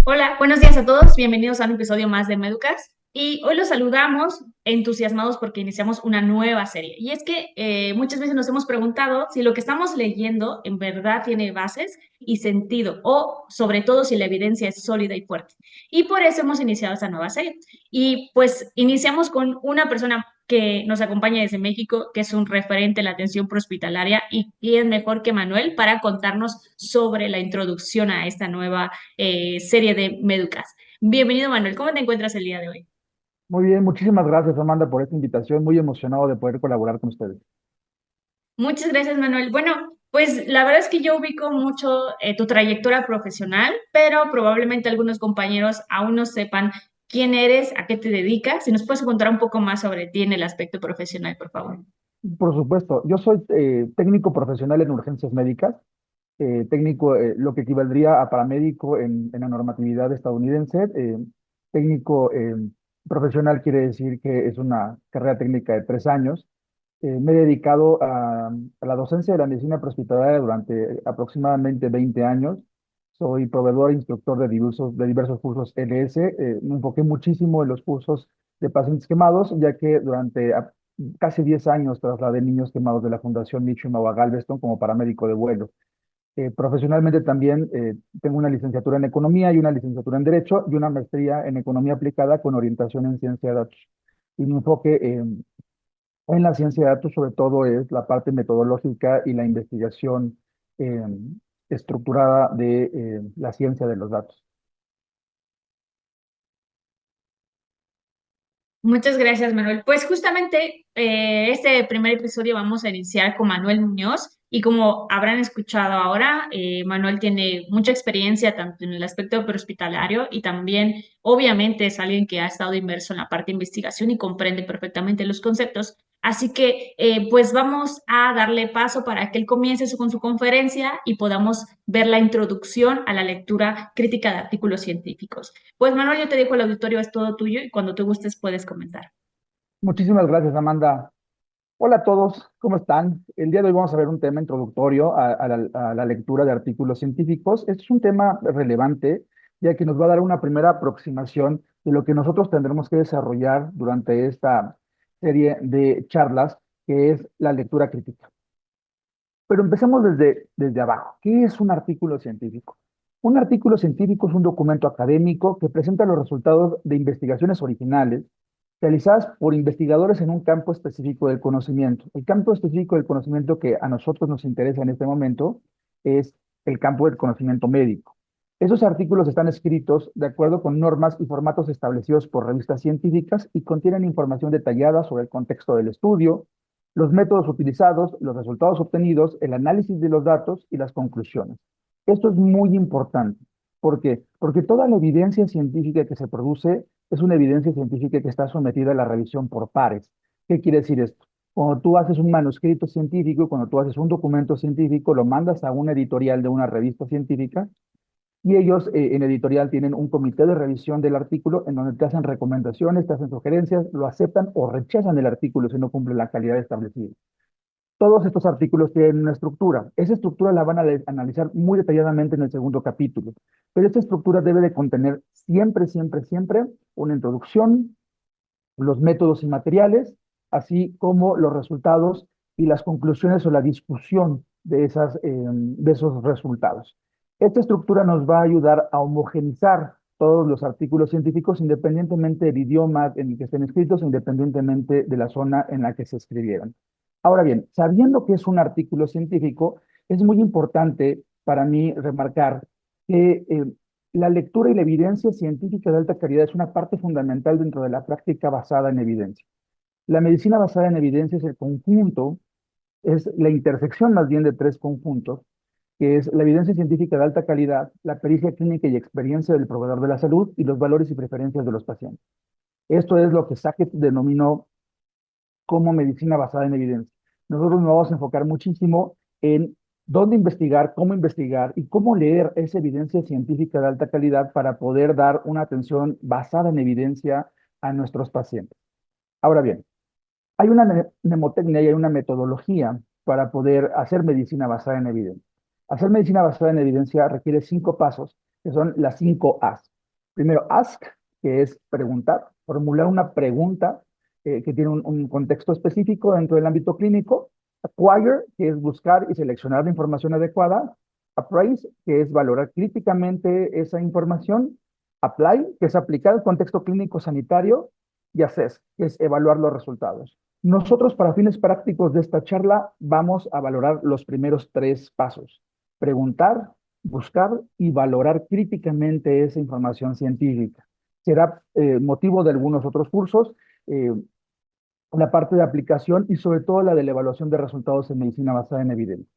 Hola, buenos días a todos. Bienvenidos a un episodio más de Meducas. Y hoy los saludamos entusiasmados porque iniciamos una nueva serie. Y es que muchas veces nos hemos preguntado si lo que estamos leyendo en verdad tiene bases y sentido, o sobre todo si la evidencia es sólida y fuerte. Y por eso hemos iniciado esta nueva serie. Y pues iniciamos con una persona que nos acompaña desde México, que es un referente en la atención prehospitalaria, y quién mejor que Manuel para contarnos sobre la introducción a esta nueva serie de Meducas. Bienvenido, Manuel. ¿Cómo te encuentras el día de hoy? Muy bien, muchísimas gracias, Amanda, por esta invitación. Muy emocionado de poder colaborar con ustedes. Muchas gracias, Manuel. Bueno, pues la verdad es que yo ubico mucho tu trayectoria profesional, pero probablemente algunos compañeros aún no sepan quién eres, a qué te dedicas. Si nos puedes contar un poco más sobre ti en el aspecto profesional, por favor. Por supuesto, yo soy técnico profesional en urgencias médicas, técnico, lo que equivaldría a paramédico en la normatividad estadounidense. Técnico profesional quiere decir que es una carrera técnica de 3 años. Me he dedicado a la docencia de la medicina prehospitalaria durante aproximadamente 20 años. Soy proveedor e instructor de diversos cursos LS. Me enfoqué muchísimo en los cursos de pacientes quemados, ya que durante casi 10 años trasladé niños quemados de la Fundación Mitchell a Galveston como paramédico de vuelo. Profesionalmente también tengo una licenciatura en Economía y una licenciatura en Derecho y una maestría en Economía aplicada con orientación en Ciencia de Datos. Y mi enfoque en la ciencia de datos, sobre todo, es la parte metodológica y la investigación eh, estructurada de la ciencia de los datos. Muchas gracias, Manuel. Pues justamente este primer episodio vamos a iniciar con Manuel Muñoz y como habrán escuchado ahora, Manuel tiene mucha experiencia tanto en el aspecto prehospitalario y también obviamente es alguien que ha estado inmerso en la parte de investigación y comprende perfectamente los conceptos. Así que pues vamos a darle paso para que él comience con su conferencia y podamos ver la introducción a la lectura crítica de artículos científicos. Pues Manuel, yo te dejo el auditorio, es todo tuyo y cuando tú gustes puedes comentar. Muchísimas gracias, Amanda. Hola a todos, ¿cómo están? El día de hoy vamos a ver un tema introductorio a la lectura de artículos científicos. Este es un tema relevante, ya que nos va a dar una primera aproximación de lo que nosotros tendremos que desarrollar durante esta serie de charlas, que es la lectura crítica. Pero empecemos desde abajo. ¿Qué es un artículo científico? Un artículo científico es un documento académico que presenta los resultados de investigaciones originales realizadas por investigadores en un campo específico del conocimiento. El campo específico del conocimiento que a nosotros nos interesa en este momento es el campo del conocimiento médico. Esos artículos están escritos de acuerdo con normas y formatos establecidos por revistas científicas y contienen información detallada sobre el contexto del estudio, los métodos utilizados, los resultados obtenidos, el análisis de los datos y las conclusiones. Esto es muy importante. ¿Por qué? Porque toda la evidencia científica que se produce es una evidencia científica que está sometida a la revisión por pares. ¿Qué quiere decir esto? Cuando tú haces un manuscrito científico, cuando tú haces un documento científico, lo mandas a una editorial de una revista científica y ellos en editorial tienen un comité de revisión del artículo en donde te hacen recomendaciones, te hacen sugerencias, lo aceptan o rechazan el artículo si no cumple la calidad establecida. Todos estos artículos tienen una estructura. Esa estructura la van a analizar muy detalladamente en el segundo capítulo. Pero esta estructura debe de contener siempre, siempre, siempre una introducción, los métodos y materiales, así como los resultados y las conclusiones o la discusión de esos resultados. Esta estructura nos va a ayudar a homogenizar todos los artículos científicos independientemente del idioma en el que estén escritos, independientemente de la zona en la que se escribieron. Ahora bien, sabiendo que es un artículo científico, es muy importante para mí remarcar que la lectura y la evidencia científica de alta calidad es una parte fundamental dentro de la práctica basada en evidencia. La medicina basada en evidencia es el conjunto, es la intersección más bien de tres conjuntos, que es la evidencia científica de alta calidad, la pericia clínica y experiencia del proveedor de la salud y los valores y preferencias de los pacientes. Esto es lo que Sackett denominó como medicina basada en evidencia. Nosotros nos vamos a enfocar muchísimo en dónde investigar y cómo leer esa evidencia científica de alta calidad para poder dar una atención basada en evidencia a nuestros pacientes. Ahora bien, hay una mnemotecnia y hay una metodología para poder hacer medicina basada en evidencia. Hacer medicina basada en evidencia requiere 5 pasos que son las 5 As. Primero, ask, que es preguntar, formular una pregunta que tiene un contexto específico dentro del ámbito clínico. Acquire, que es buscar y seleccionar la información adecuada. Appraise, que es valorar críticamente esa información. Apply, que es aplicar el contexto clínico sanitario. Y assess, que es evaluar los resultados. Nosotros, para fines prácticos de esta charla, vamos a valorar los primeros 3 pasos: preguntar, buscar y valorar críticamente esa información científica. Será motivo de algunos otros cursos, la parte de aplicación y sobre todo la de la evaluación de resultados en medicina basada en evidencia.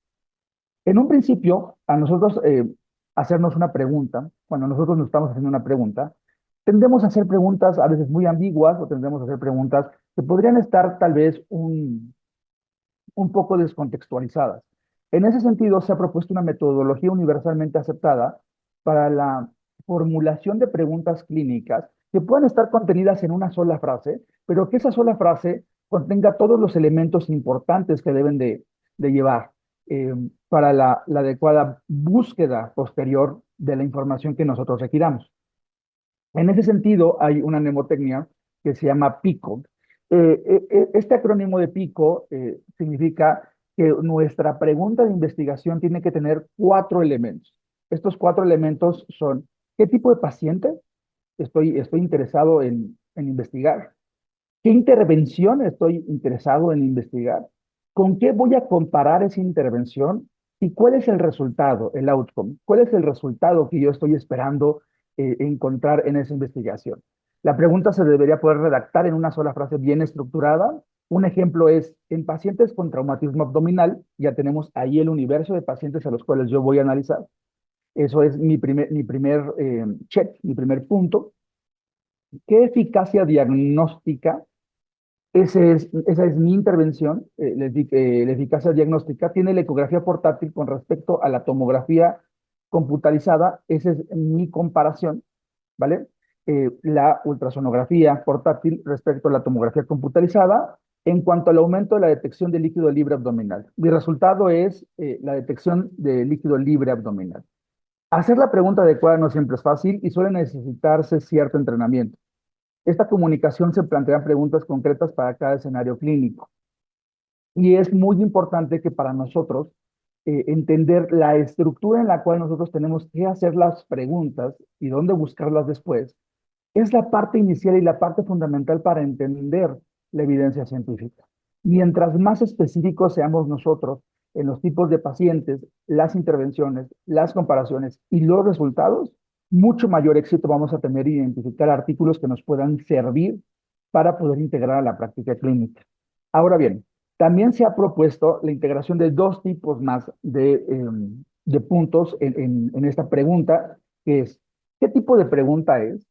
En un principio, a nosotros hacernos una pregunta, cuando nosotros nos estamos haciendo una pregunta, tendemos a hacer preguntas a veces muy ambiguas o tendemos a hacer preguntas que podrían estar tal vez un poco descontextualizadas. En ese sentido, se ha propuesto una metodología universalmente aceptada para la formulación de preguntas clínicas que puedan estar contenidas en una sola frase, pero que esa sola frase contenga todos los elementos importantes que deben de llevar para la adecuada búsqueda posterior de la información que nosotros requiramos. En ese sentido, hay una mnemotecnia que se llama PICO. Este acrónimo de PICO significa que nuestra pregunta de investigación tiene que tener 4 elementos. Estos 4 elementos son: ¿qué tipo de paciente estoy interesado en investigar? ¿Qué intervención estoy interesado en investigar? ¿Con qué voy a comparar esa intervención? ¿Y cuál es el resultado, el outcome? ¿Cuál es el resultado que yo estoy esperando encontrar en esa investigación? La pregunta se debería poder redactar en una sola frase bien estructurada. Un ejemplo es: en pacientes con traumatismo abdominal, ya tenemos ahí el universo de pacientes a los cuales yo voy a analizar. Eso es mi primer check, mi primer punto. ¿Qué eficacia diagnóstica? Esa es mi intervención. La eficacia diagnóstica tiene la ecografía portátil con respecto a la tomografía computarizada. Esa es mi comparación, ¿vale? La ultrasonografía portátil respecto a la tomografía computarizada en cuanto al aumento de la detección de líquido libre abdominal. Mi resultado es la detección de líquido libre abdominal. Hacer la pregunta adecuada no siempre es fácil y suele necesitarse cierto entrenamiento. Esta comunicación se plantean preguntas concretas para cada escenario clínico. Y es muy importante que para nosotros entender la estructura en la cual nosotros tenemos que hacer las preguntas y dónde buscarlas después, es la parte inicial y la parte fundamental para entender la evidencia científica. Mientras más específicos seamos nosotros en los tipos de pacientes, las intervenciones, las comparaciones y los resultados, mucho mayor éxito vamos a tener en identificar artículos que nos puedan servir para poder integrar a la práctica clínica. Ahora bien, también se ha propuesto la integración de 2 tipos más de puntos en esta pregunta, que es: ¿qué tipo de pregunta es?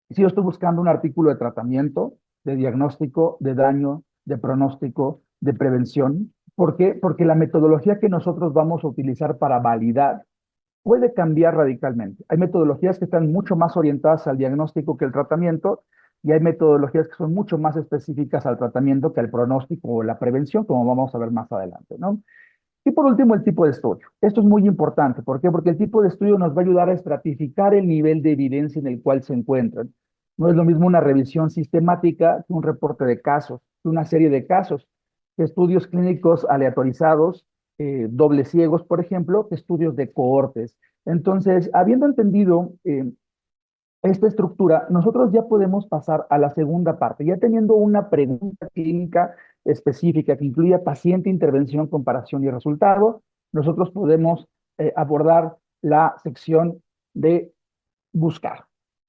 Si yo estoy buscando un artículo de tratamiento, de diagnóstico, de daño, de pronóstico, de prevención. ¿Por qué? Porque la metodología que nosotros vamos a utilizar para validar puede cambiar radicalmente. Hay metodologías que están mucho más orientadas al diagnóstico que al tratamiento, y hay metodologías que son mucho más específicas al tratamiento que al pronóstico o la prevención, como vamos a ver más adelante, ¿no? Y por último, el tipo de estudio. Esto es muy importante. ¿Por qué? Porque el tipo de estudio nos va a ayudar a estratificar el nivel de evidencia en el cual se encuentran. No es lo mismo una revisión sistemática que un reporte de casos, que una serie de casos, que estudios clínicos aleatorizados, dobles ciegos, por ejemplo, que estudios de cohortes. Entonces, habiendo entendido esta estructura, nosotros ya podemos pasar a la segunda parte, ya teniendo una pregunta clínica específica que incluya paciente, intervención, comparación y resultado. Nosotros podemos abordar la sección de buscar.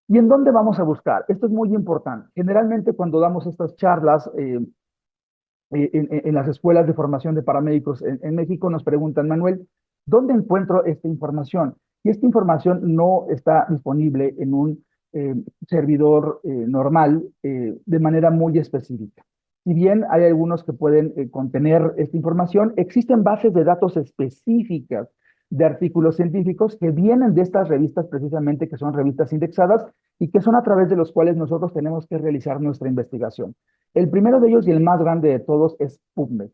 ¿Y en dónde vamos a buscar? Esto es muy importante. Generalmente cuando damos estas charlas en las escuelas de formación de paramédicos en México nos preguntan: Manuel, ¿dónde encuentro esta información? Y esta información no está disponible en un eh, servidor normal de manera muy específica. Si bien hay algunos que pueden contener esta información, existen bases de datos específicas de artículos científicos que vienen de estas revistas precisamente, que son revistas indexadas y que son a través de los cuales nosotros tenemos que realizar nuestra investigación. El primero de ellos y el más grande de todos es PubMed.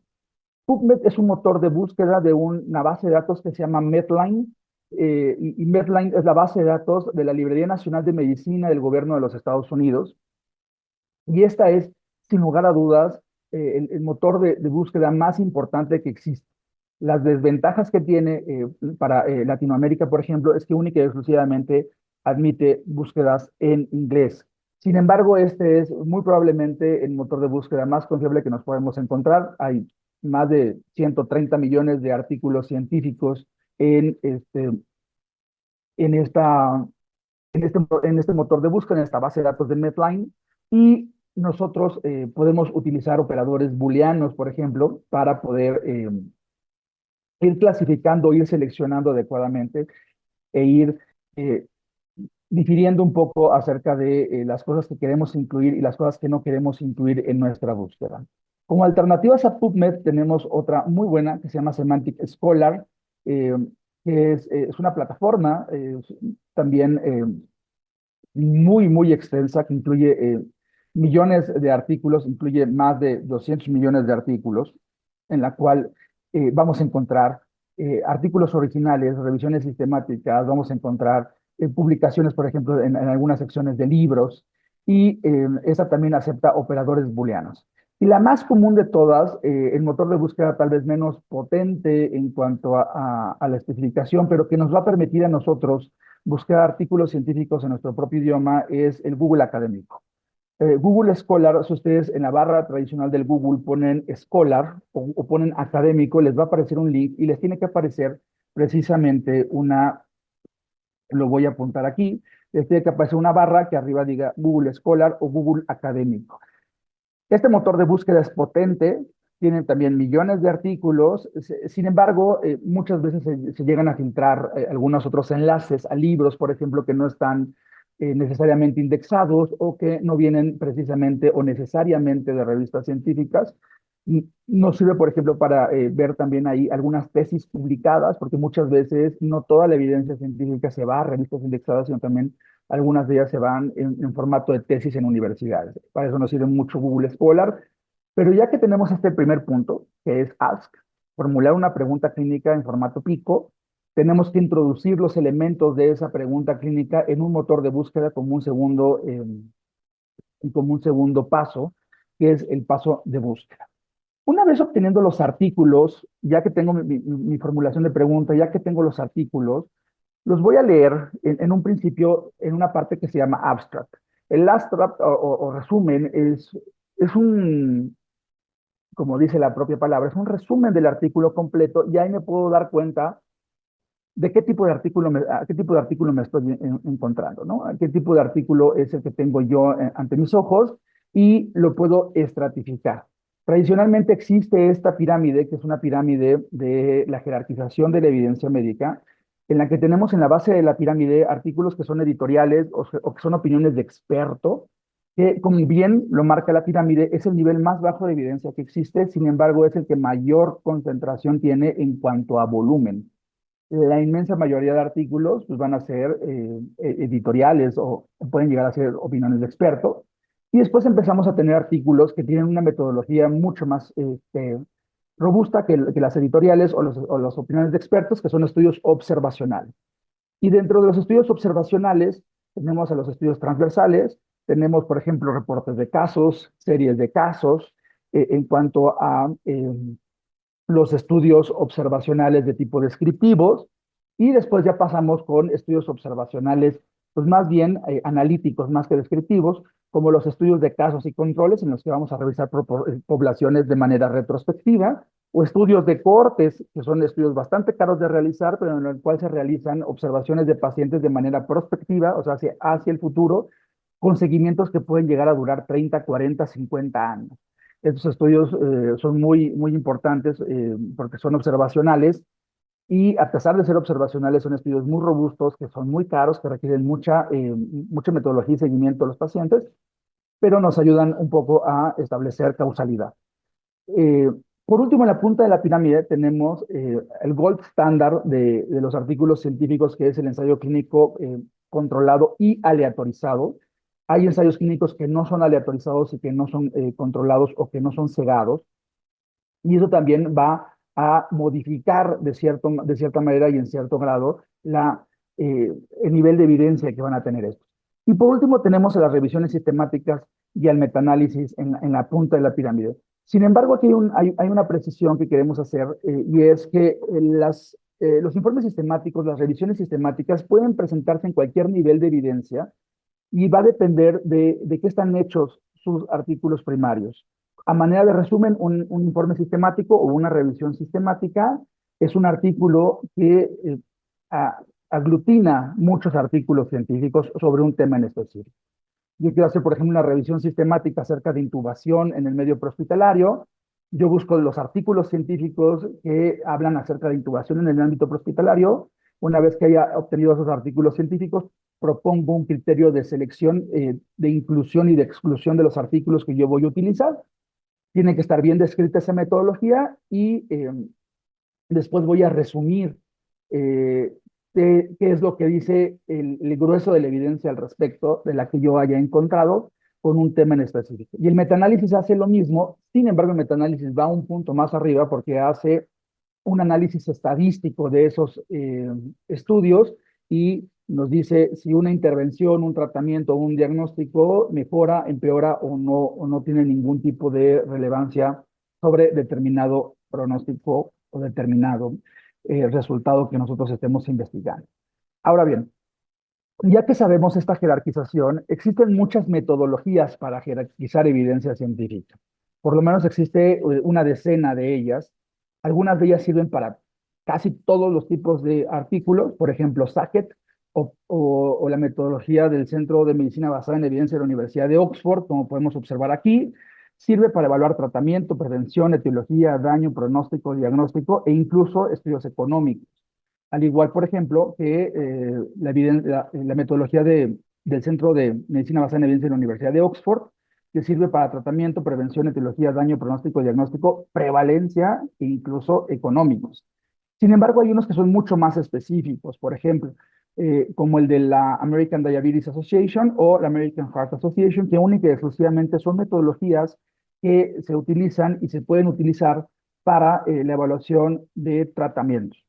PubMed es un motor de búsqueda de una base de datos que se llama Medline. y Medline es la base de datos de la Librería Nacional de Medicina del Gobierno de los Estados Unidos. Y esta es, sin lugar a dudas, el motor de búsqueda más importante que existe. Las desventajas que tiene para Latinoamérica, por ejemplo, es que única y exclusivamente admite búsquedas en inglés. Sin embargo, este es muy probablemente el motor de búsqueda más confiable que nos podemos encontrar. Hay más de 130 millones de artículos científicos en, en, esta, en este motor de búsqueda, en esta base de datos de Medline, y nosotros podemos utilizar operadores booleanos, por ejemplo, para poder ir clasificando, ir seleccionando adecuadamente e ir eh, difiriendo un poco acerca de las cosas que queremos incluir y las cosas que no queremos incluir en nuestra búsqueda. Como alternativas a PubMed tenemos otra muy buena que se llama Semantic Scholar, eh, que es una plataforma también muy extensa que incluye millones de artículos, incluye más de 200 millones de artículos, en la cual vamos a encontrar artículos originales, revisiones sistemáticas, vamos a encontrar publicaciones, por ejemplo, en algunas secciones de libros, y esa también acepta operadores booleanos. Y la más común de todas, el motor de búsqueda tal vez menos potente en cuanto a la especificación, pero que nos va a permitir a nosotros buscar artículos científicos en nuestro propio idioma, es el Google Académico. Google Scholar, si ustedes en la barra tradicional del Google ponen Scholar o ponen académico, les va a aparecer un link y les tiene que aparecer precisamente una, lo voy a apuntar aquí, les tiene que aparecer una barra que arriba diga Google Scholar o Google Académico. Este motor de búsqueda es potente, tiene también millones de artículos, sin embargo, muchas veces se llegan a filtrar algunos otros enlaces a libros, por ejemplo, que no están necesariamente indexados o que no vienen precisamente o necesariamente de revistas científicas. Nos sirve, por ejemplo, para ver también ahí algunas tesis publicadas, porque muchas veces no toda la evidencia científica se va a revistas indexadas, sino también algunas de ellas se van en formato de tesis en universidades. Para eso nos sirve mucho Google Scholar. Pero ya que tenemos este primer punto, que es ask, formular una pregunta clínica en formato pico, tenemos que introducir los elementos de esa pregunta clínica en un motor de búsqueda como un segundo paso, que es el paso de búsqueda. Una vez obteniendo los artículos, ya que tengo mi formulación de pregunta, ya que tengo los artículos, los voy a leer en un principio en una parte que se llama abstract. El abstract o resumen es un, como dice la propia palabra, es un resumen del artículo completo y ahí me puedo dar cuenta de qué tipo de artículo a qué tipo de artículo me estoy encontrando, ¿no? A qué tipo de artículo es el que tengo yo ante mis ojos y lo puedo estratificar. Tradicionalmente existe esta pirámide, que es una pirámide de la jerarquización de la evidencia médica, en la que tenemos en la base de la pirámide artículos que son editoriales o que son opiniones de experto, que como bien lo marca la pirámide, es el nivel más bajo de evidencia que existe, sin embargo es el que mayor concentración tiene en cuanto a volumen. La inmensa mayoría de artículos pues, van a ser editoriales o pueden llegar a ser opiniones de expertos. Y después empezamos a tener artículos que tienen una metodología mucho más robusta que las editoriales o las opiniones de expertos, que son estudios observacionales. Y dentro de los estudios observacionales tenemos a los estudios transversales, tenemos, por ejemplo, reportes de casos, series de casos, en cuanto a los estudios observacionales de tipo descriptivos, y después ya pasamos con estudios observacionales, pues más bien analíticos, más que descriptivos, como los estudios de casos y controles, en los que vamos a revisar poblaciones de manera retrospectiva, o estudios de cohortes, que son estudios bastante caros de realizar, pero en el cual se realizan observaciones de pacientes de manera prospectiva, o sea, hacia el futuro, con seguimientos que pueden llegar a durar 30, 40, 50 años. Estos estudios son muy importantes porque son observacionales y a pesar de ser observacionales son estudios muy robustos, que son muy caros, que requieren mucha metodología y seguimiento a los pacientes, pero nos ayudan un poco a establecer causalidad. Eh, por último, en la punta de la pirámide tenemos el gold standard de los artículos científicos, que es el ensayo clínico controlado y aleatorizado. Hay ensayos clínicos que no son aleatorizados y que no son controlados o que no son cegados. Y eso también va a modificar de cierta manera y en cierto grado el nivel de evidencia que van a tener estos. Y por último tenemos las revisiones sistemáticas y el metaanálisis en la punta de la pirámide. Sin embargo, aquí hay una precisión que queremos hacer y es que los informes sistemáticos, las revisiones sistemáticas pueden presentarse en cualquier nivel de evidencia y va a depender de qué están hechos sus artículos primarios. A manera de resumen, un informe sistemático o una revisión sistemática es un artículo que a, aglutina muchos artículos científicos sobre un tema en específico. Yo quiero hacer, por ejemplo, una revisión sistemática acerca de intubación en el medio prehospitalario. Yo busco los artículos científicos que hablan acerca de intubación en el ámbito prehospitalario. Una vez que haya obtenido esos artículos científicos, propongo un criterio de selección, de inclusión y de exclusión de los artículos que yo voy a utilizar. Tiene que estar bien descrita esa metodología y después voy a resumir eh, qué es lo que dice el grueso de la evidencia al respecto de la que yo haya encontrado con un tema en específico. Y el metaanálisis hace lo mismo, sin embargo el metaanálisis va un punto más arriba porque hace un análisis estadístico de esos estudios y nos dice si una intervención, un tratamiento o un diagnóstico mejora, empeora o no tiene ningún tipo de relevancia sobre determinado pronóstico o determinado resultado que nosotros estemos investigando. Ahora bien, ya que sabemos esta jerarquización, existen muchas metodologías para jerarquizar evidencia científica. Por lo menos existe una decena de ellas. Algunas de ellas sirven para casi todos los tipos de artículos, por ejemplo, SACET o la metodología del Centro de Medicina Basada en Evidencia de la Universidad de Oxford, como podemos observar aquí, sirve para evaluar tratamiento, prevención, etiología, daño, pronóstico, diagnóstico e incluso estudios económicos. Al igual, por ejemplo, que la metodología del Centro de Medicina Basada en Evidencia de la Universidad de Oxford, que sirve para tratamiento, prevención, etiología, daño, pronóstico, diagnóstico, prevalencia e incluso económicos. Sin embargo, hay unos que son mucho más específicos, por ejemplo, como el de la American Diabetes Association o la American Heart Association, que única y exclusivamente son metodologías que se utilizan y se pueden utilizar para la evaluación de tratamientos.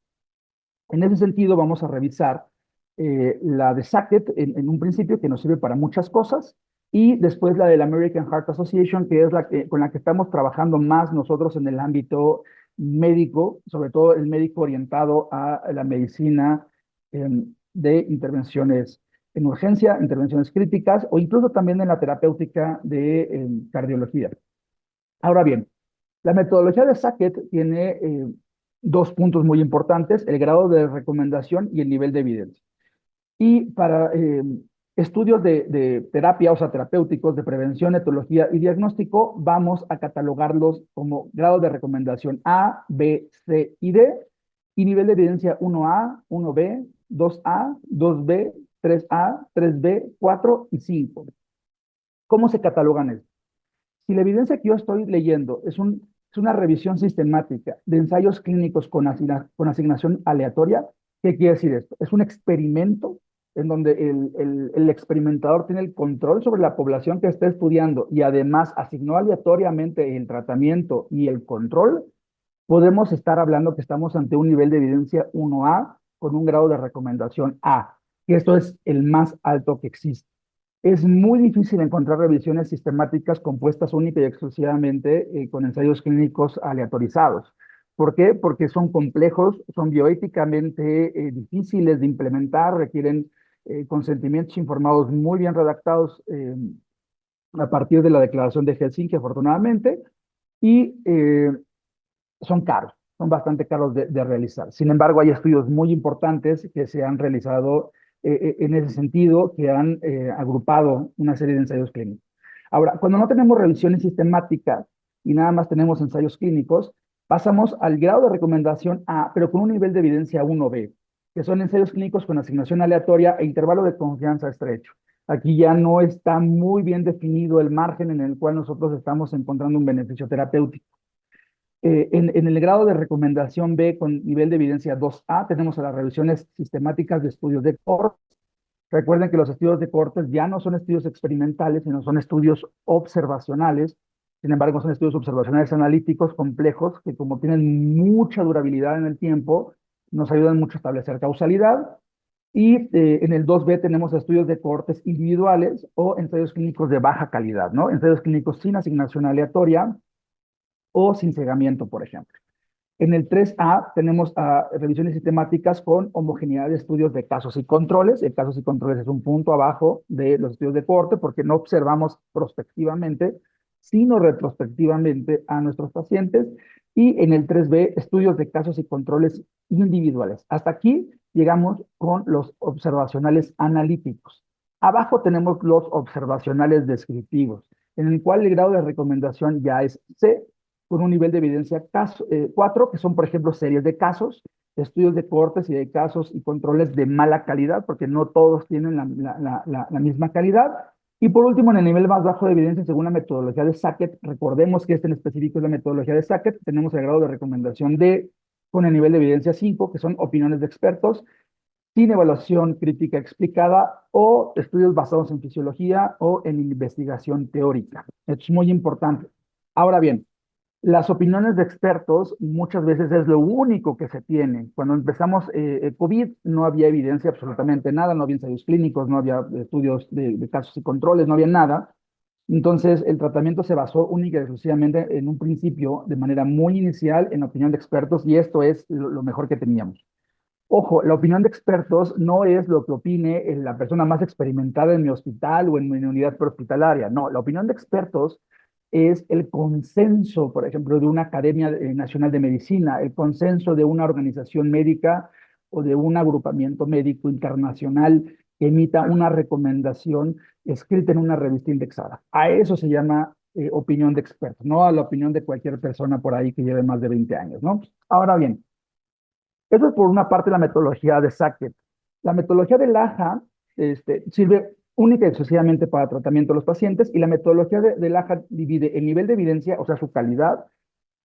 En ese sentido, vamos a revisar la de Sackett en un principio, que nos sirve para muchas cosas, y después la de la American Heart Association, que es con la que estamos trabajando más nosotros en el ámbito médico, sobre todo el médico orientado a la medicina de intervenciones en urgencia, intervenciones críticas, o incluso también en la terapéutica de cardiología. Ahora bien, la metodología de Sackett tiene dos puntos muy importantes, el grado de recomendación y el nivel de evidencia. Y para estudios de terapia, o sea, terapéuticos, de prevención, etología y diagnóstico, vamos a catalogarlos como grado de recomendación A, B, C y D, y nivel de evidencia 1A, 1B, 2A, 2B, 3A, 3B, 4 y 5. ¿Cómo se catalogan estos? Si la evidencia que yo estoy leyendo es una revisión sistemática de ensayos clínicos con asignación aleatoria, ¿qué quiere decir esto? Es un experimento en donde el experimentador tiene el control sobre la población que está estudiando y además asignó aleatoriamente el tratamiento y el control. Podemos estar hablando que estamos ante un nivel de evidencia 1A con un grado de recomendación A, que esto es el más alto que existe. Es muy difícil encontrar revisiones sistemáticas compuestas única y exclusivamente con ensayos clínicos aleatorizados. ¿Por qué? Porque son complejos, son bioéticamente difíciles de implementar, requieren consentimientos informados muy bien redactados a partir de la Declaración de Helsinki, afortunadamente, y son caros, son bastante caros de realizar. Sin embargo, hay estudios muy importantes que se han realizado en ese sentido, que han agrupado una serie de ensayos clínicos. Ahora, cuando no tenemos revisiones sistemáticas y nada más tenemos ensayos clínicos, pasamos al grado de recomendación A, pero con un nivel de evidencia 1B, que son ensayos clínicos con asignación aleatoria e intervalo de confianza estrecho. Aquí ya no está muy bien definido el margen en el cual nosotros estamos encontrando un beneficio terapéutico. En el grado de recomendación B con nivel de evidencia 2A tenemos a las revisiones sistemáticas de estudios de cortes. Recuerden que los estudios de cortes ya no son estudios experimentales, sino son estudios observacionales Sin embargo, son estudios observacionales analíticos complejos que como tienen mucha durabilidad en el tiempo, nos ayudan mucho a establecer causalidad. Y en el 2B tenemos estudios de cohortes individuales o ensayos clínicos de baja calidad, ¿no? Ensayos clínicos sin asignación aleatoria o sin cegamiento, por ejemplo. En el 3A tenemos revisiones sistemáticas con homogeneidad de estudios de casos y controles. El casos y controles es un punto abajo de los estudios de cohorte porque no observamos prospectivamente, sino retrospectivamente a nuestros pacientes. Y en el 3B, estudios de casos y controles individuales. Hasta aquí llegamos con los observacionales analíticos. Abajo tenemos los observacionales descriptivos, en el cual el grado de recomendación ya es C, con un nivel de evidencia 4, que son, por ejemplo, series de casos, estudios de cohortes y de casos y controles de mala calidad, porque no todos tienen la misma calidad. Y por último, en el nivel más bajo de evidencia, según la metodología de Sackett, recordemos que este en específico es la metodología de Sackett, tenemos el grado de recomendación D con el nivel de evidencia 5, que son opiniones de expertos, sin evaluación crítica explicada o estudios basados en fisiología o en investigación teórica. Esto es muy importante. Ahora bien, las opiniones de expertos muchas veces es lo único que se tiene. Cuando empezamos COVID no había evidencia absolutamente nada, no había ensayos clínicos, no había estudios de casos y controles, no había nada. Entonces el tratamiento se basó única y exclusivamente en un principio, de manera muy inicial, en opinión de expertos y esto es lo mejor que teníamos. Ojo, la opinión de expertos no es lo que opine la persona más experimentada en mi hospital o en mi unidad prehospitalaria. No, la opinión de expertos es el consenso, por ejemplo, de una Academia Nacional de Medicina, el consenso de una organización médica o de un agrupamiento médico internacional que emita una recomendación escrita en una revista indexada. A eso se llama opinión de expertos, no a la opinión de cualquier persona por ahí que lleve más de 20 años, ¿no? Ahora bien, eso es por una parte la metodología de Sackett. La metodología de Laja sirve única y exclusivamente para tratamiento de los pacientes y la metodología de Laja divide el nivel de evidencia, o sea, su calidad,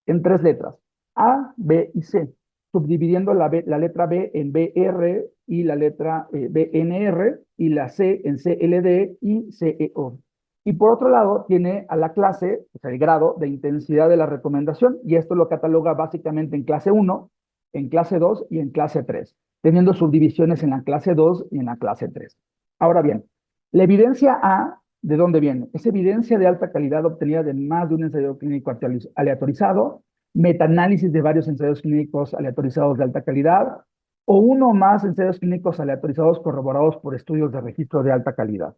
en tres letras, A, B y C, subdividiendo la letra B en BR y la letra BNR y la C en CLD y CEO. Y por otro lado, tiene a la clase, o sea, el grado de intensidad de la recomendación, y esto lo cataloga básicamente en clase 1, en clase 2 y en clase 3, teniendo subdivisiones en la clase 2 y en la clase 3. Ahora bien, la evidencia A, ¿de dónde viene? Es evidencia de alta calidad obtenida de más de un ensayo clínico aleatorizado, metaanálisis de varios ensayos clínicos aleatorizados de alta calidad, o uno o más ensayos clínicos aleatorizados corroborados por estudios de registro de alta calidad.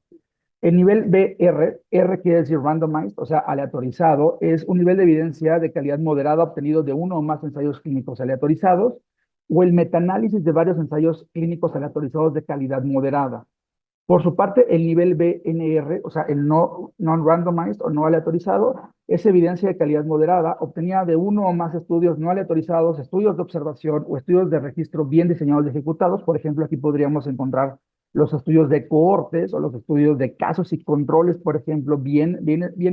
El nivel BR, R quiere decir randomized, o sea, aleatorizado, es un nivel de evidencia de calidad moderada obtenido de uno o más ensayos clínicos aleatorizados, o el metaanálisis de varios ensayos clínicos aleatorizados de calidad moderada. Por su parte, el nivel BNR, o sea, el non-randomized o no aleatorizado, es evidencia de calidad moderada obtenida de uno o más estudios no aleatorizados, estudios de observación o estudios de registro bien diseñados y ejecutados. Por ejemplo, aquí podríamos encontrar los estudios de cohortes o los estudios de casos y controles, por ejemplo, bien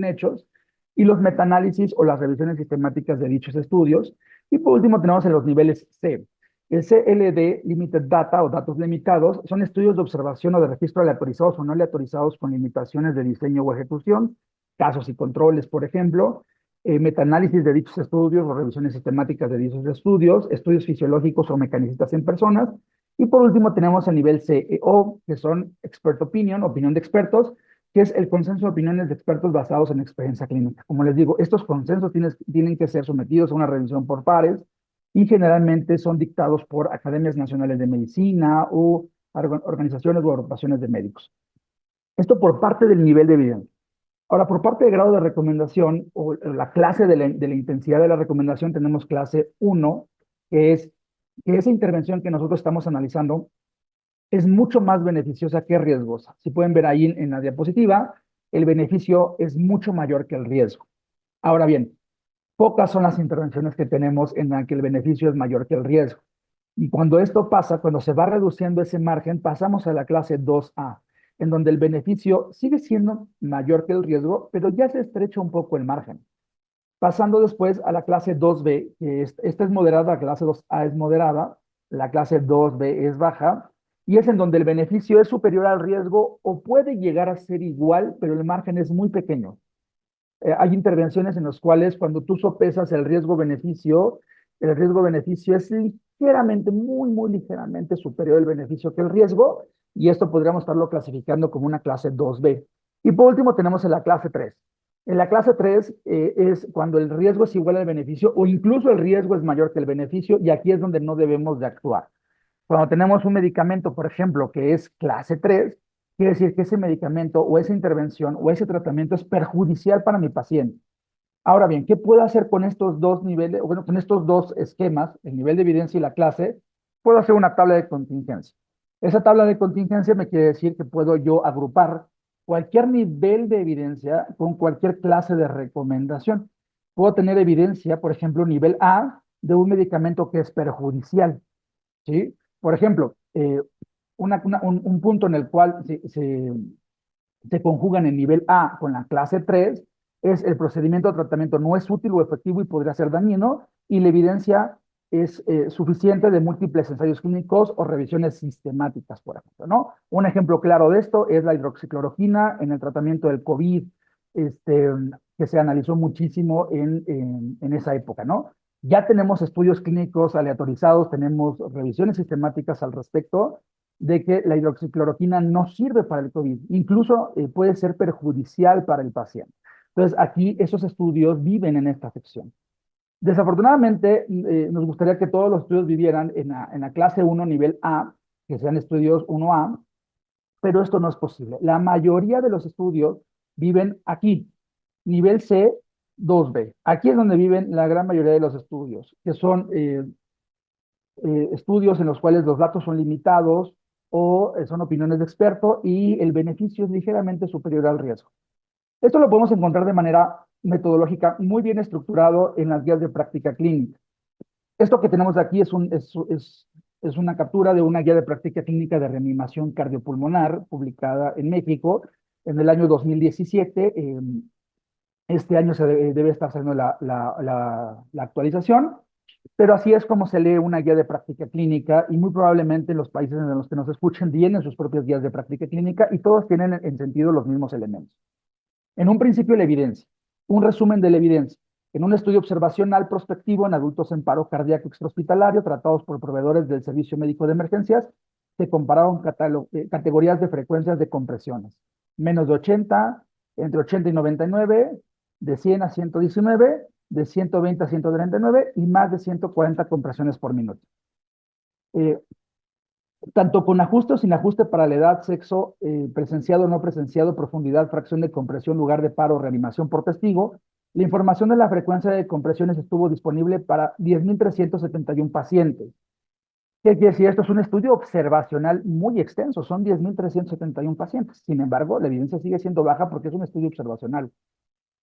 hechos, y los metaanálisis o las revisiones sistemáticas de dichos estudios. Y por último tenemos en los niveles C. El CLD, Limited Data o datos limitados, son estudios de observación o de registro aleatorizados o no aleatorizados con limitaciones de diseño o ejecución, casos y controles, por ejemplo, metaanálisis de dichos estudios o revisiones sistemáticas de dichos estudios, estudios fisiológicos o mecanicistas en personas, y por último tenemos el nivel CEO, que son Expert Opinion, opinión de expertos, que es el consenso de opiniones de expertos basados en experiencia clínica. Como les digo, estos consensos tienen que ser sometidos a una revisión por pares y generalmente son dictados por academias nacionales de medicina o organizaciones o agrupaciones de médicos. Esto por parte del nivel de evidencia. Ahora, por parte del grado de recomendación o la clase de la intensidad de la recomendación, tenemos clase 1, que es que esa intervención que nosotros estamos analizando es mucho más beneficiosa que riesgosa. Si pueden ver ahí en la diapositiva, el beneficio es mucho mayor que el riesgo. Ahora bien, pocas son las intervenciones que tenemos en las que el beneficio es mayor que el riesgo. Y cuando esto pasa, cuando se va reduciendo ese margen, pasamos a la clase 2A, en donde el beneficio sigue siendo mayor que el riesgo, pero ya se estrecha un poco el margen. Pasando después a la clase 2B, que esta es moderada, la clase 2A es moderada, la clase 2B es baja, y es en donde el beneficio es superior al riesgo o puede llegar a ser igual, pero el margen es muy pequeño. Hay intervenciones en las cuales cuando tú sopesas el riesgo-beneficio es ligeramente, muy, muy ligeramente superior el beneficio que el riesgo, y esto podríamos estarlo clasificando como una clase 2B. Y por último tenemos en la clase 3. En la clase 3 es cuando el riesgo es igual al beneficio o incluso el riesgo es mayor que el beneficio, y aquí es donde no debemos de actuar. Cuando tenemos un medicamento, por ejemplo, que es clase 3, quiere decir que ese medicamento o esa intervención o ese tratamiento es perjudicial para mi paciente. Ahora bien, ¿qué puedo hacer con estos dos niveles, bueno, con estos dos esquemas, el nivel de evidencia y la clase? Puedo hacer una tabla de contingencia. Esa tabla de contingencia me quiere decir que puedo yo agrupar cualquier nivel de evidencia con cualquier clase de recomendación. Puedo tener evidencia, por ejemplo, nivel A de un medicamento que es perjudicial, ¿sí? Por ejemplo, un punto en el cual se conjugan el nivel A con la clase 3 es el procedimiento de tratamiento no es útil o efectivo y podría ser dañino, y la evidencia es suficiente de múltiples ensayos clínicos o revisiones sistemáticas, por ejemplo, ¿no? Un ejemplo claro de esto es la hidroxicloroquina en el tratamiento del COVID, este, que se analizó muchísimo en esa época, ¿no? Ya tenemos estudios clínicos aleatorizados, tenemos revisiones sistemáticas al respecto de que la hidroxicloroquina no sirve para el COVID, incluso puede ser perjudicial para el paciente. Entonces, aquí esos estudios viven en esta sección. Desafortunadamente, nos gustaría que todos los estudios vivieran en la clase 1, nivel A, que sean estudios 1A, pero esto no es posible. La mayoría de los estudios viven aquí, nivel C, 2B. Aquí es donde viven la gran mayoría de los estudios, que son estudios en los cuales los datos son limitados o son opiniones de experto y el beneficio es ligeramente superior al riesgo. Esto lo podemos encontrar de manera metodológica muy bien estructurado en las guías de práctica clínica. Esto que tenemos aquí es una captura de una guía de práctica clínica de reanimación cardiopulmonar publicada en México en el año 2017. Este año se debe estar haciendo la actualización, pero así es como se lee una guía de práctica clínica, y muy probablemente los países en los que nos escuchen tienen sus propias guías de práctica clínica y todos tienen en sentido los mismos elementos. En un principio, la evidencia. Un resumen de la evidencia. En un estudio observacional prospectivo en adultos en paro cardíaco extrahospitalario tratados por proveedores del Servicio Médico de Emergencias, se compararon categorías de frecuencias de compresiones. Menos de 80, entre 80 y 99, de 100 a 119, de 120 a 139 y más de 140 compresiones por minuto. Eh, Tanto con ajuste o sin ajuste para la edad, sexo, presenciado o no presenciado, profundidad, fracción de compresión, lugar de paro, reanimación por testigo, la información de la frecuencia de compresiones estuvo disponible para 10.371 pacientes. ¿Qué quiere decir? Esto es un estudio observacional muy extenso, son 10.371 pacientes. Sin embargo, la evidencia sigue siendo baja porque es un estudio observacional.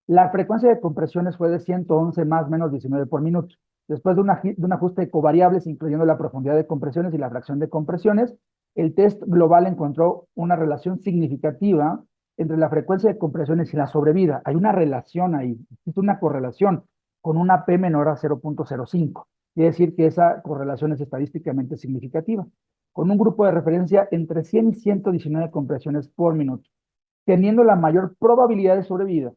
La frecuencia de compresiones fue de 111 más menos 19 por minuto. Después de un ajuste de covariables, incluyendo la profundidad de compresiones y la fracción de compresiones, el test global encontró una relación significativa entre la frecuencia de compresiones y la sobrevida. Hay una relación ahí, existe una correlación con una P menor a 0.05. Quiere decir que esa correlación es estadísticamente significativa, con un grupo de referencia entre 100 y 119 compresiones por minuto, teniendo la mayor probabilidad de sobrevida.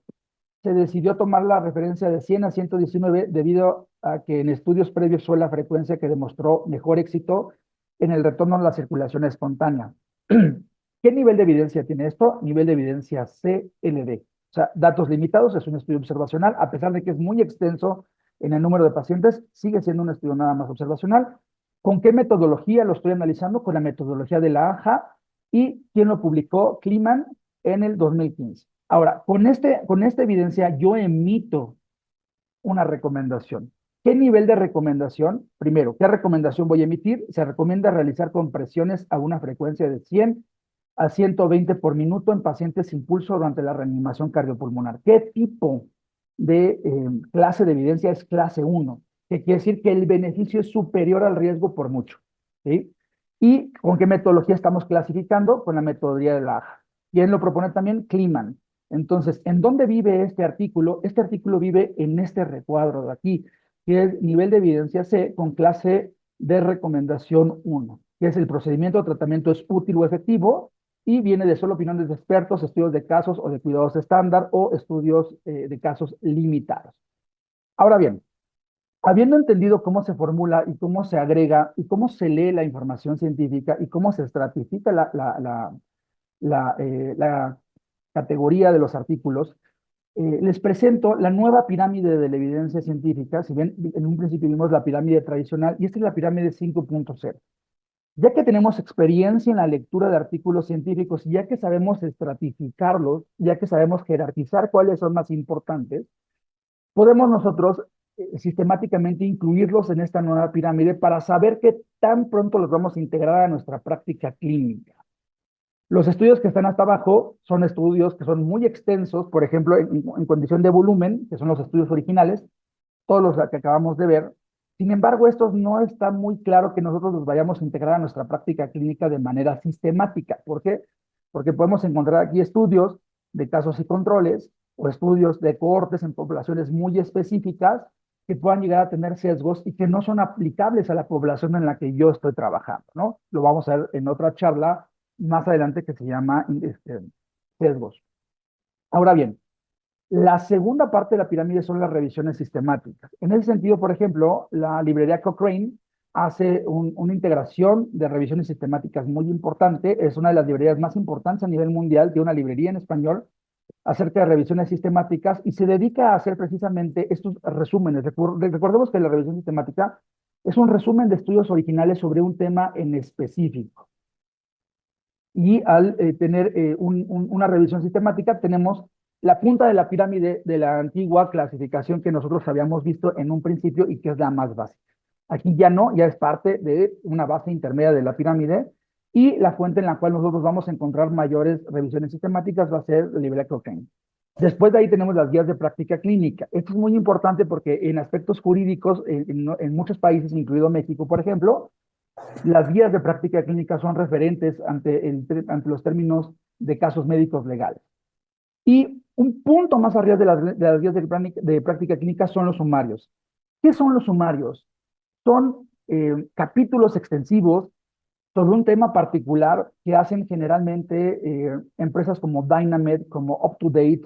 Se decidió tomar la referencia de 100 a 119 debido a que en estudios previos fue la frecuencia que demostró mejor éxito en el retorno a la circulación espontánea. ¿Qué nivel de evidencia tiene esto? Nivel de evidencia CLD. O sea, datos limitados, es un estudio observacional, a pesar de que es muy extenso en el número de pacientes, sigue siendo un estudio nada más observacional. ¿Con qué metodología lo estoy analizando? Con la metodología de la AJA, y quién lo publicó, Kliman, en el 2015. Ahora, con esta evidencia yo emito una recomendación. ¿Qué nivel de recomendación? Primero, ¿qué recomendación voy a emitir? Se recomienda realizar compresiones a una frecuencia de 100 a 120 por minuto en pacientes sin pulso durante la reanimación cardiopulmonar. ¿Qué tipo de clase de evidencia es clase 1? Que quiere decir que el beneficio es superior al riesgo por mucho, ¿sí? ¿Y con qué metodología estamos clasificando? Con la metodología de la AJA. ¿Quién lo propone también? Kliman. Entonces, ¿en dónde vive este artículo? Este artículo vive en este recuadro de aquí, que es nivel de evidencia C con clase de recomendación 1, que es el procedimiento de tratamiento es útil o efectivo, y viene de solo opiniones de expertos, estudios de casos o de cuidados estándar o estudios de casos limitados. Ahora bien, habiendo entendido cómo se formula y cómo se agrega y cómo se lee la información científica y cómo se estratifica la categoría de los artículos, les presento la nueva pirámide de la evidencia científica. Si bien en un principio vimos la pirámide tradicional, y esta es la pirámide 5.0. Ya que tenemos experiencia en la lectura de artículos científicos, ya que sabemos estratificarlos, ya que sabemos jerarquizar cuáles son más importantes, podemos nosotros sistemáticamente incluirlos en esta nueva pirámide para saber qué tan pronto los vamos a integrar a nuestra práctica clínica. Los estudios que están hasta abajo son estudios que son muy extensos, por ejemplo, en condición de volumen, que son los estudios originales, todos los que acabamos de ver. Sin embargo, estos no está muy claro que nosotros los vayamos a integrar a nuestra práctica clínica de manera sistemática. ¿Por qué? Porque podemos encontrar aquí estudios de casos y controles o estudios de cohortes en poblaciones muy específicas que puedan llegar a tener sesgos y que no son aplicables a la población en la que yo estoy trabajando, ¿no? Lo vamos a ver en otra charla más adelante que se llama sesgos. Ahora bien, la segunda parte de la pirámide son las revisiones sistemáticas. En ese sentido, por ejemplo, la librería Cochrane hace una integración de revisiones sistemáticas muy importante. Es una de las librerías más importantes a nivel mundial, tiene una librería en español acerca de revisiones sistemáticas y se dedica a hacer precisamente estos resúmenes. Recordemos que la revisión sistemática es un resumen de estudios originales sobre un tema en específico. Y al tener una revisión sistemática, tenemos la punta de la pirámide de la antigua clasificación que nosotros habíamos visto en un principio y que es la más básica. Aquí ya no, ya es parte de una base intermedia de la pirámide y la fuente en la cual nosotros vamos a encontrar mayores revisiones sistemáticas va a ser la librería Cochrane. Después de ahí tenemos las guías de práctica clínica. Esto es muy importante porque en aspectos jurídicos, en muchos países, incluido México, por ejemplo, las guías de práctica clínica son referentes ante los términos de casos médicos legales. Y un punto más arriba de las guías de práctica clínica son los sumarios. ¿Qué son los sumarios? Son capítulos extensivos sobre un tema particular que hacen generalmente empresas como Dynamed, como UpToDate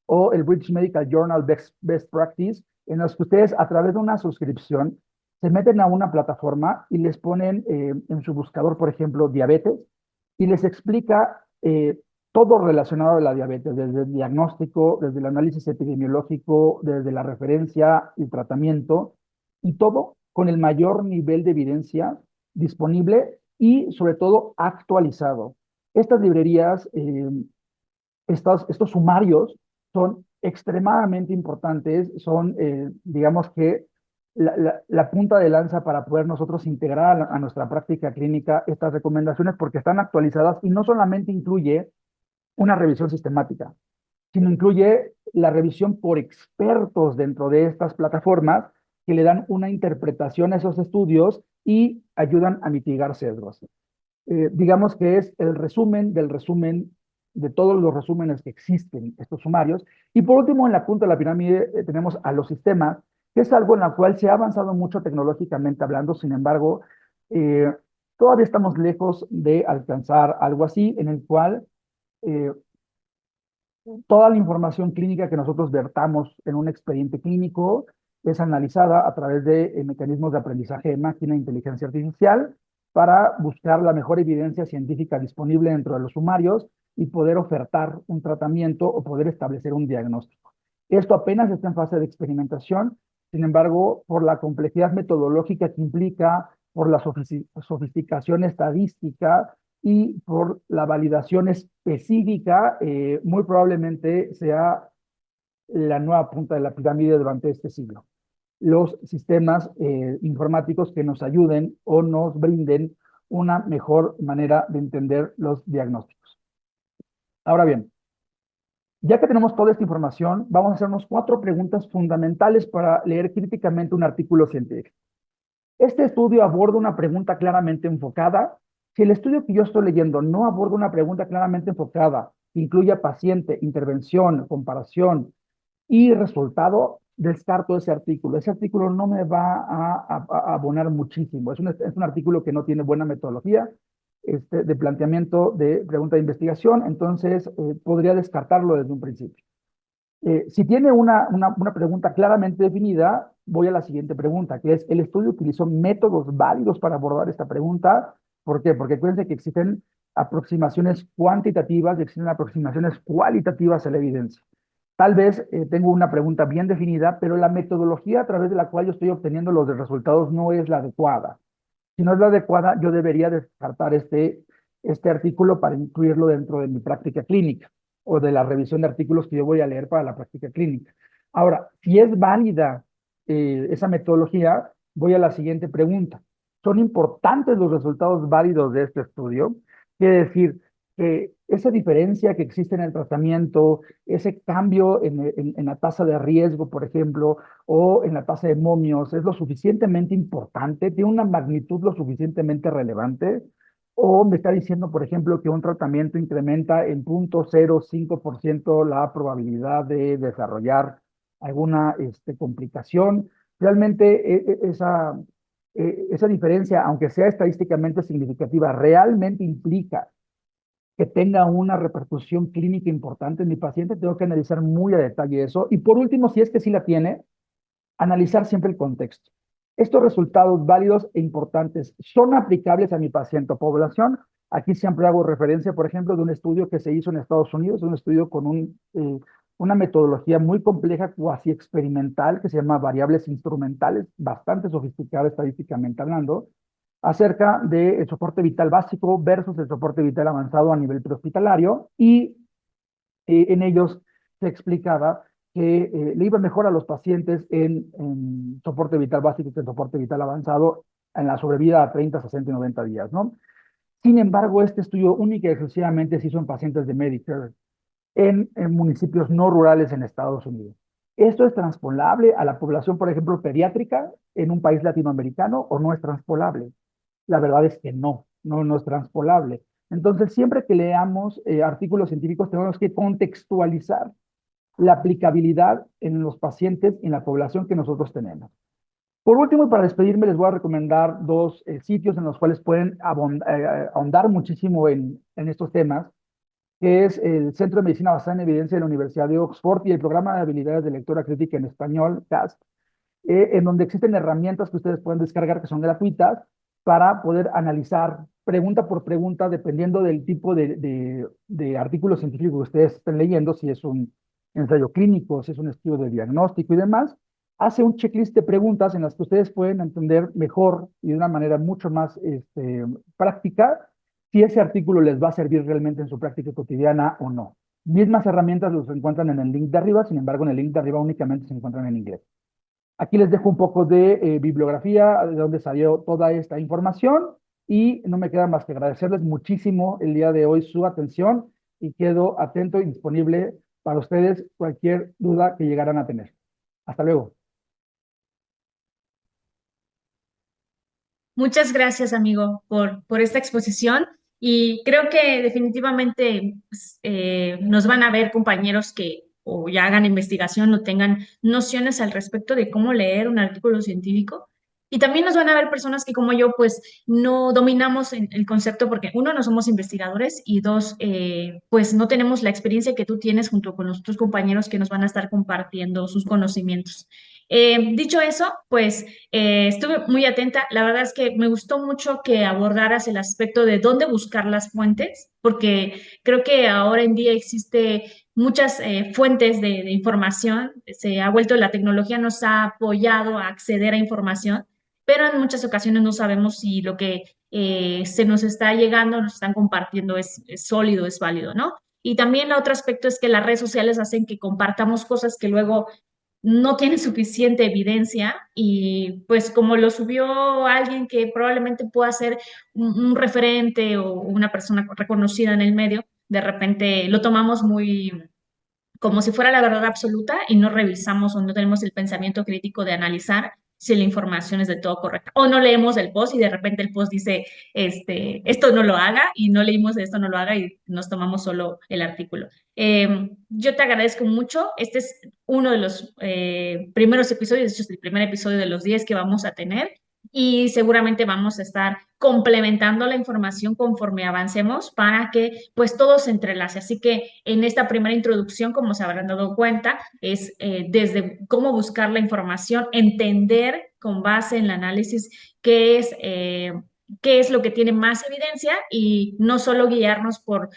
o el British Medical Journal Best Practice, en los que ustedes a través de una suscripción se meten a una plataforma y les ponen en su buscador, por ejemplo, diabetes, y les explica todo relacionado a la diabetes, desde el diagnóstico, desde el análisis epidemiológico, desde la referencia y tratamiento, y todo con el mayor nivel de evidencia disponible y sobre todo actualizado. Estas librerías, estos sumarios son extremadamente importantes, son, digamos que, la punta de lanza para poder nosotros integrar a nuestra práctica clínica estas recomendaciones porque están actualizadas y no solamente incluye una revisión sistemática, sino incluye la revisión por expertos dentro de estas plataformas que le dan una interpretación a esos estudios y ayudan a mitigar sesgos. Digamos que es el resumen del resumen de todos los resúmenes que existen, estos sumarios. Y por último, en la punta de la pirámide tenemos a los sistemas, que es algo en la cual se ha avanzado mucho tecnológicamente hablando. Sin embargo, eh, todavía estamos lejos de alcanzar algo así, en el cual eh, toda la información clínica que nosotros vertamos en un expediente clínico es analizada a través de mecanismos de aprendizaje de máquina e inteligencia artificial para buscar la mejor evidencia científica disponible dentro de los sumarios y poder ofertar un tratamiento o poder establecer un diagnóstico. Esto apenas está en fase de experimentación, sin embargo, por la complejidad metodológica que implica, por la sofisticación estadística, y por la validación específica, muy probablemente sea la nueva punta de la pirámide durante este siglo. Los sistemas informáticos que nos ayuden o nos brinden una mejor manera de entender los diagnósticos. Ahora bien, ya que tenemos toda esta información, vamos a hacernos 4 preguntas fundamentales para leer críticamente un artículo científico. Este estudio aborda una pregunta claramente enfocada. Si el estudio que yo estoy leyendo no aborda una pregunta claramente enfocada, que incluya paciente, intervención, comparación y resultado, descarto ese artículo. Ese artículo no me va a abonar muchísimo. Es un artículo que no tiene buena metodología de planteamiento de pregunta de investigación, entonces podría descartarlo desde un principio. Si tiene una pregunta claramente definida, voy a la siguiente pregunta, que es, ¿el estudio utilizó métodos válidos para abordar esta pregunta? ¿Por qué? Porque acuérdense que existen aproximaciones cuantitativas y existen aproximaciones cualitativas a la evidencia. Tal vez tengo una pregunta bien definida, pero la metodología a través de la cual yo estoy obteniendo los resultados no es la adecuada. Si no es la adecuada, yo debería descartar este artículo para incluirlo dentro de mi práctica clínica o de la revisión de artículos que yo voy a leer para la práctica clínica. Ahora, si es válida esa metodología, voy a la siguiente pregunta. ¿Son importantes los resultados válidos de este estudio? Quiere decir que esa diferencia que existe en el tratamiento, ese cambio en la tasa de riesgo, por ejemplo, o en la tasa de momios, es lo suficientemente importante, tiene una magnitud lo suficientemente relevante, o me está diciendo, por ejemplo, que un tratamiento incrementa en 0.05% la probabilidad de desarrollar alguna complicación. Realmente esa diferencia, aunque sea estadísticamente significativa, realmente implica que tenga una repercusión clínica importante en mi paciente, tengo que analizar muy a detalle eso. Y por último, si es que sí la tiene, analizar siempre el contexto. Estos resultados válidos e importantes son aplicables a mi paciente o población. Aquí siempre hago referencia, por ejemplo, de un estudio que se hizo en Estados Unidos, un estudio con una metodología muy compleja, cuasi experimental, que se llama variables instrumentales, bastante sofisticada estadísticamente hablando, acerca del soporte vital básico versus el soporte vital avanzado a nivel prehospitalario, y en ellos se explicaba que le iba mejor a los pacientes en soporte vital básico que en soporte vital avanzado en la sobrevida a 30, 60 y 90 días, ¿no? Sin embargo, este estudio única y exclusivamente se hizo en pacientes de Medicare en municipios no rurales en Estados Unidos. ¿Esto es transpolable a la población, por ejemplo, pediátrica en un país latinoamericano o no es transpolable? La verdad es que no es transpolable. Entonces, siempre que leamos artículos científicos, tenemos que contextualizar la aplicabilidad en los pacientes y en la población que nosotros tenemos. Por último, y para despedirme, les voy a recomendar dos sitios en los cuales pueden ahondar muchísimo en estos temas, que es el Centro de Medicina Basada en Evidencia de la Universidad de Oxford y el Programa de Habilidades de Lectura Crítica en Español, CAST, en donde existen herramientas que ustedes pueden descargar que son gratuitas para poder analizar pregunta por pregunta, dependiendo del tipo de artículo científico que ustedes estén leyendo, si es un ensayo clínico, si es un estudio de diagnóstico y demás, hace un checklist de preguntas en las que ustedes pueden entender mejor y de una manera mucho más práctica si ese artículo les va a servir realmente en su práctica cotidiana o no. Mismas herramientas los encuentran en el link de arriba, sin embargo, en el link de arriba únicamente se encuentran en inglés. Aquí les dejo un poco de bibliografía, de dónde salió toda esta información, y no me queda más que agradecerles muchísimo el día de hoy su atención y quedo atento y disponible para ustedes cualquier duda que llegaran a tener. Hasta luego. Muchas gracias, amigo, por esta exposición y creo que definitivamente pues, nos van a ver compañeros que o ya hagan investigación o tengan nociones al respecto de cómo leer un artículo científico. Y también nos van a ver personas que como yo pues no dominamos el concepto porque uno, no somos investigadores y dos, pues no tenemos la experiencia que tú tienes junto con los otros compañeros que nos van a estar compartiendo sus conocimientos. Dicho eso, pues estuve muy atenta. La verdad es que me gustó mucho que abordaras el aspecto de dónde buscar las fuentes, porque creo que ahora en día existe muchas fuentes de información. Se ha vuelto, la tecnología nos ha apoyado a acceder a información, pero en muchas ocasiones no sabemos si lo que se nos está llegando, nos están compartiendo es sólido, es válido, ¿no? Y también otro aspecto es que las redes sociales hacen que compartamos cosas que luego no tiene suficiente evidencia y pues como lo subió alguien que probablemente pueda ser un referente o una persona reconocida en el medio, de repente lo tomamos muy como si fuera la verdad absoluta y no revisamos o no tenemos el pensamiento crítico de analizar si la información es del todo correcta. O no leemos el post y de repente el post dice, esto no lo haga y no leímos esto no lo haga y nos tomamos solo el artículo. Yo te agradezco mucho. Este es uno de los primeros episodios, este es el primer episodio de los 10 que vamos a tener. y seguramente vamos a estar complementando la información conforme avancemos para que pues todo se entrelace. Así que en esta primera introducción, como se habrán dado cuenta, es desde cómo buscar la información, entender con base en el análisis qué es lo que tiene más evidencia y no solo guiarnos por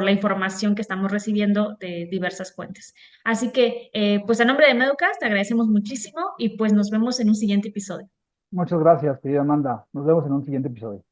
la información que estamos recibiendo de diversas fuentes. Así que, pues a nombre de Meducast, te agradecemos muchísimo y pues nos vemos en un siguiente episodio. Muchas gracias, querida Amanda. Nos vemos en un siguiente episodio.